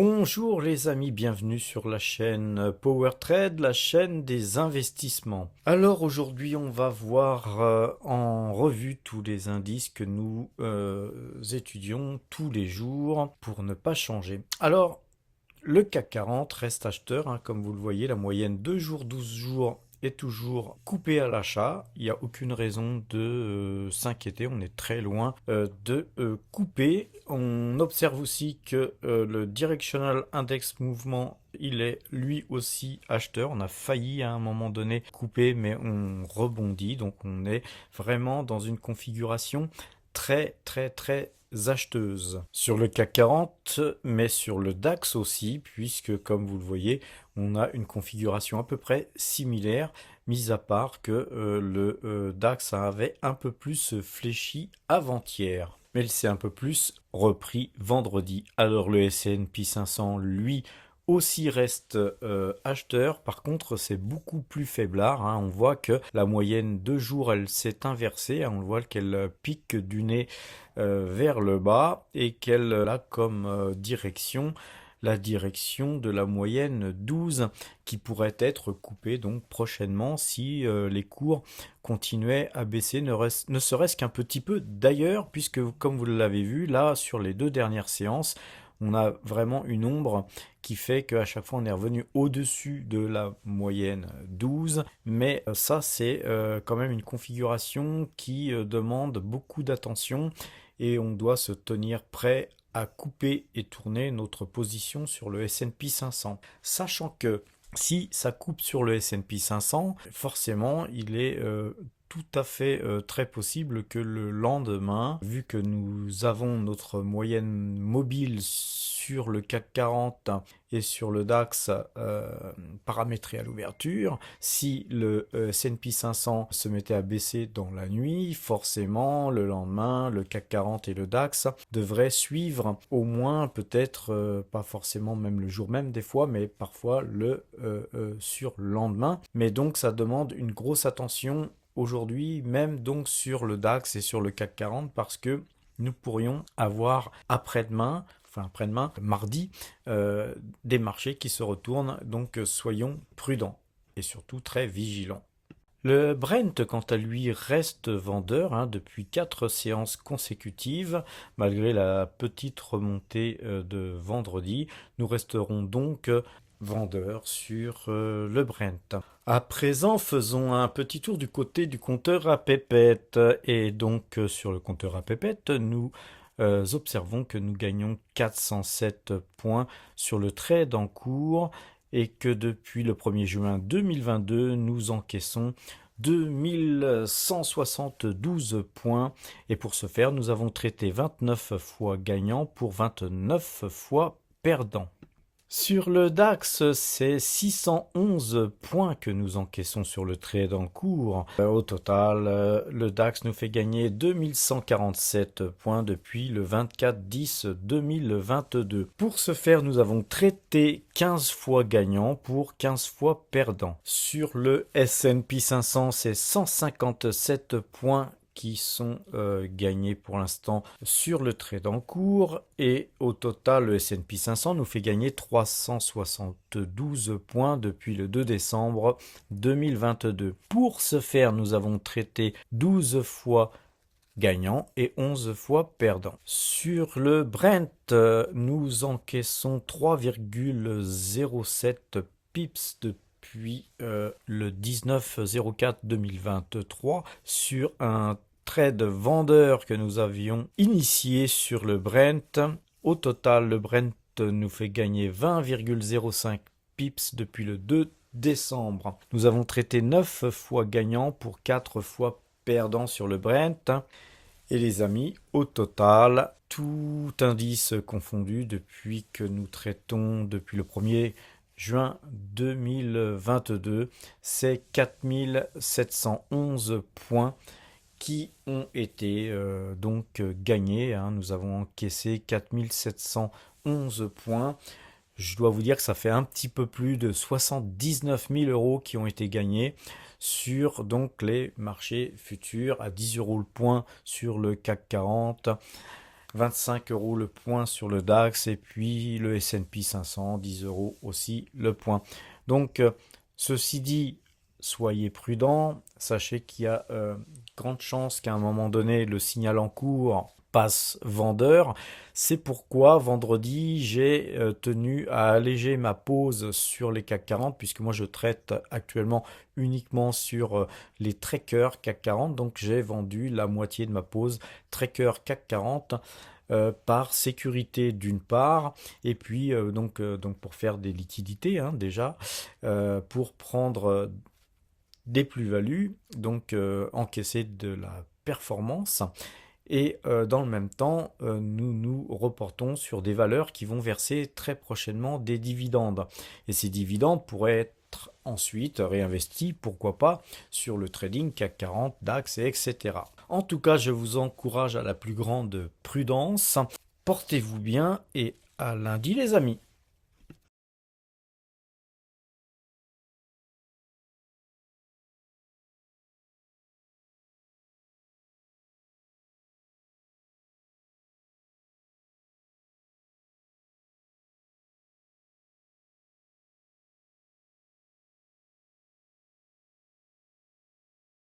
Bonjour les amis, bienvenue sur la chaîne Power Trade, la chaîne des investissements. Alors aujourd'hui on va voir en revue tous les indices que nous étudions tous les jours pour ne pas changer. Alors le CAC 40 reste acheteur, comme vous le voyez, la moyenne 2 jours, 12 jours est toujours coupée à l'achat. Il n'y a aucune raison de s'inquiéter, on est très loin de couper. On observe aussi que le Directional Index Mouvement, il est lui aussi acheteur. On a failli à un moment donné couper, mais on rebondit, donc on est vraiment dans une configuration très acheteuse sur le CAC 40, mais sur le DAX aussi, puisque comme vous le voyez, on a une configuration à peu près similaire, mis à part que le DAX avait un peu plus fléchi avant-hier. Mais il s'est un peu plus repris vendredi. Alors le S&P 500, lui, aussi reste acheteur. Par contre, c'est beaucoup plus faiblard. On voit que la moyenne 2 jours, elle s'est inversée. On voit qu'elle pique du nez vers le bas et qu'elle a comme direction la direction de la moyenne 12 qui pourrait être coupée donc prochainement si les cours continuaient à baisser, ne serait-ce qu'un petit peu d'ailleurs, puisque comme vous l'avez vu là sur les 2 dernières séances, on a vraiment une ombre qui fait qu'à chaque fois on est revenu au-dessus de la moyenne 12, mais ça c'est quand même une configuration qui demande beaucoup d'attention et on doit se tenir prêt à couper et tourner notre position sur le S&P 500. Sachant que si ça coupe sur le S&P 500, forcément il est tout à fait très possible que le lendemain, vu que nous avons notre moyenne mobile sur le CAC 40 et sur le DAX paramétré à l'ouverture, si le S&P 500 se mettait à baisser dans la nuit, forcément le lendemain, le CAC 40 et le DAX devraient suivre au moins peut-être, pas forcément même le jour même des fois, mais parfois le surlendemain. Mais donc ça demande une grosse attention aujourd'hui, même donc sur le DAX et sur le CAC 40, parce que nous pourrions avoir après-demain, mardi, des marchés qui se retournent, donc soyons prudents et surtout très vigilants. Le Brent, quant à lui, reste vendeur depuis 4 séances consécutives, malgré la petite remontée de vendredi. Nous resterons donc vendeurs sur le Brent. À présent, faisons un petit tour du côté du compteur à pépettes. Et donc, sur le compteur à pépettes, nous observons que nous gagnons 407 points sur le trade en cours et que depuis le 1er juin 2022, nous encaissons 2172 points. Et pour ce faire, nous avons traité 29 fois gagnant pour 29 fois perdant. Sur le DAX, c'est 611 points que nous encaissons sur le trade en cours. Au total, le DAX nous fait gagner 2147 points depuis le 24/10/2022. Pour ce faire, nous avons traité 15 fois gagnant pour 15 fois perdant. Sur le S&P 500, c'est 157 points qui sont gagnés pour l'instant sur le trade en cours et au total le S&P 500 nous fait gagner 372 points depuis le 2 décembre 2022. Pour ce faire, nous avons traité 12 fois gagnant et 11 fois perdant. Sur le Brent, nous encaissons 3,07 pips depuis le 19/04/2023 sur un trade vendeur que nous avions initié sur le Brent. Au total, le Brent nous fait gagner 20,05 pips depuis le 2 décembre. Nous avons traité 9 fois gagnant pour 4 fois perdant sur le Brent. Et les amis, au total, tout indice confondu depuis que nous traitons depuis le 1er juin 2022, c'est 4711 points qui ont été donc gagnés. Nous avons encaissé 4711 points. Je dois vous dire que ça fait un petit peu plus de 79 000 euros qui ont été gagnés sur donc les marchés futurs à 10 euros le point sur le CAC 40, 25 euros le point sur le DAX et puis le S&P 500, 10 euros aussi le point. Donc, ceci dit, soyez prudents, sachez qu'il y a grande chance qu'à un moment donné, le signal en cours passe vendeur. C'est pourquoi vendredi, j'ai tenu à alléger ma pause sur les CAC 40, puisque moi je traite actuellement uniquement sur les trackers CAC 40, donc j'ai vendu la moitié de ma pause tracker CAC 40. Par sécurité d'une part, et puis donc pour faire des liquidités déjà, pour prendre des plus-values, donc encaisser de la performance. Et dans le même temps, nous nous reportons sur des valeurs qui vont verser très prochainement des dividendes. Et ces dividendes pourraient être ensuite réinvestis, pourquoi pas, sur le trading CAC 40, DAX, etc. En tout cas, je vous encourage à la plus grande prudence. Portez-vous bien et à lundi les amis.